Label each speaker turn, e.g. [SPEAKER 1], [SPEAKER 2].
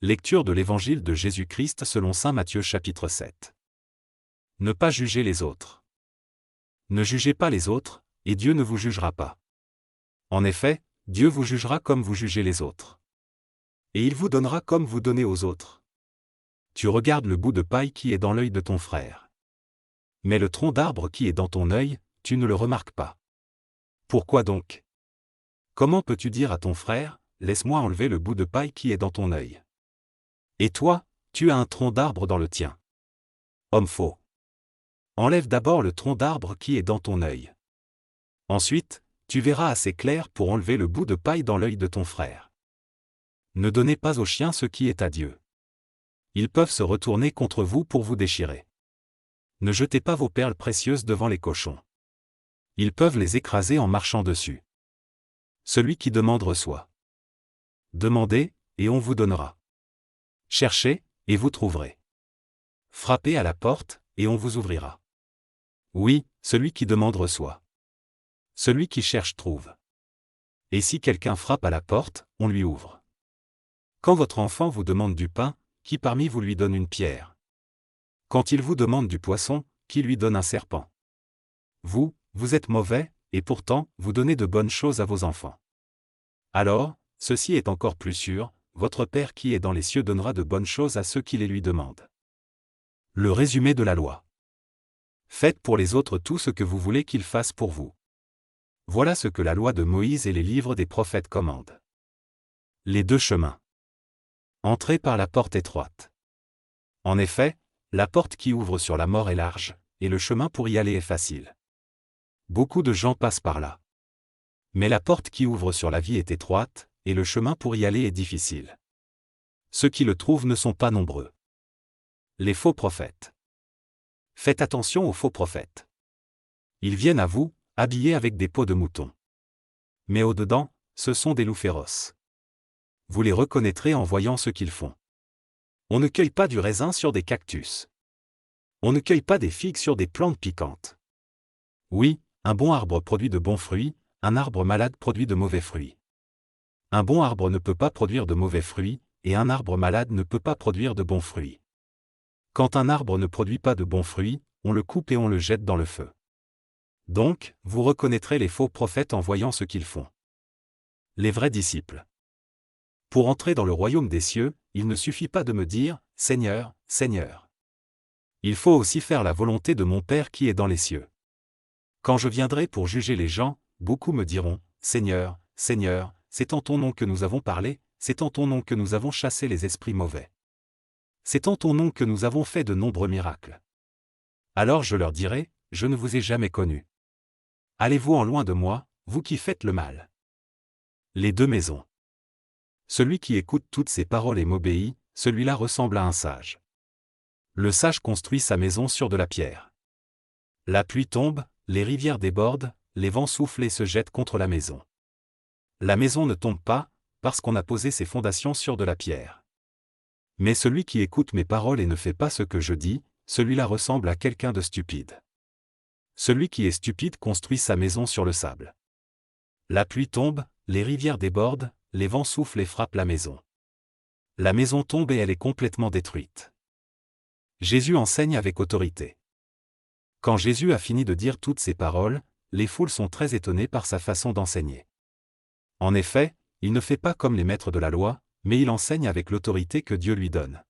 [SPEAKER 1] Lecture de l'Évangile de Jésus-Christ selon saint Matthieu chapitre 7. Ne pas juger les autres. Ne jugez pas les autres, et Dieu ne vous jugera pas. En effet, Dieu vous jugera comme vous jugez les autres. Et il vous donnera comme vous donnez aux autres. Tu regardes le bout de paille qui est dans l'œil de ton frère. Mais le tronc d'arbre qui est dans ton œil, tu ne le remarques pas. Pourquoi donc? Comment peux-tu dire à ton frère, laisse-moi enlever le bout de paille qui est dans ton œil? Et toi, tu as un tronc d'arbre dans le tien. Homme faux. Enlève d'abord le tronc d'arbre qui est dans ton œil. Ensuite, tu verras assez clair pour enlever le bout de paille dans l'œil de ton frère. Ne donnez pas aux chiens ce qui est à Dieu. Ils peuvent se retourner contre vous pour vous déchirer. Ne jetez pas vos perles précieuses devant les cochons. Ils peuvent les écraser en marchant dessus. Celui qui demande reçoit. Demandez, et on vous donnera. Cherchez, et vous trouverez. Frappez à la porte, et on vous ouvrira. Oui, celui qui demande reçoit. Celui qui cherche trouve. Et si quelqu'un frappe à la porte, on lui ouvre. Quand votre enfant vous demande du pain, qui parmi vous lui donne une pierre? Quand il vous demande du poisson, qui lui donne un serpent? Vous êtes mauvais, et pourtant, vous donnez de bonnes choses à vos enfants. Alors, ceci est encore plus sûr, votre Père qui est dans les cieux donnera de bonnes choses à ceux qui les lui demandent. Le résumé de la loi. Faites pour les autres tout ce que vous voulez qu'ils fassent pour vous. Voilà ce que la loi de Moïse et les livres des prophètes commandent. Les deux chemins. Entrez par la porte étroite. En effet, la porte qui ouvre sur la mort est large, et le chemin pour y aller est facile. Beaucoup de gens passent par là. Mais la porte qui ouvre sur la vie est étroite, et le chemin pour y aller est difficile. Ceux qui le trouvent ne sont pas nombreux. Les faux prophètes. Faites attention aux faux prophètes. Ils viennent à vous, habillés avec des peaux de mouton. Mais au-dedans, ce sont des loups féroces. Vous les reconnaîtrez en voyant ce qu'ils font. On ne cueille pas du raisin sur des cactus. On ne cueille pas des figues sur des plantes piquantes. Oui, un bon arbre produit de bons fruits, un arbre malade produit de mauvais fruits. Un bon arbre ne peut pas produire de mauvais fruits, et un arbre malade ne peut pas produire de bons fruits. Quand un arbre ne produit pas de bons fruits, on le coupe et on le jette dans le feu. Donc, vous reconnaîtrez les faux prophètes en voyant ce qu'ils font. Les vrais disciples. Pour entrer dans le royaume des cieux, il ne suffit pas de me dire « Seigneur, Seigneur ». Il faut aussi faire la volonté de mon Père qui est dans les cieux. Quand je viendrai pour juger les gens, beaucoup me diront « Seigneur, Seigneur, c'est en ton nom que nous avons parlé, c'est en ton nom que nous avons chassé les esprits mauvais. C'est en ton nom que nous avons fait de nombreux miracles. » Alors je leur dirai, je ne vous ai jamais connus. Allez-vous en loin de moi, vous qui faites le mal. Les deux maisons. Celui qui écoute toutes ces paroles et m'obéit, celui-là ressemble à un sage. Le sage construit sa maison sur de la pierre. La pluie tombe, les rivières débordent, les vents soufflent et se jettent contre la maison. La maison ne tombe pas, parce qu'on a posé ses fondations sur de la pierre. Mais celui qui écoute mes paroles et ne fait pas ce que je dis, celui-là ressemble à quelqu'un de stupide. Celui qui est stupide construit sa maison sur le sable. La pluie tombe, les rivières débordent, les vents soufflent et frappent la maison. La maison tombe et elle est complètement détruite. Jésus enseigne avec autorité. Quand Jésus a fini de dire toutes ces paroles, les foules sont très étonnées par sa façon d'enseigner. En effet, il ne fait pas comme les maîtres de la loi, mais il enseigne avec l'autorité que Dieu lui donne.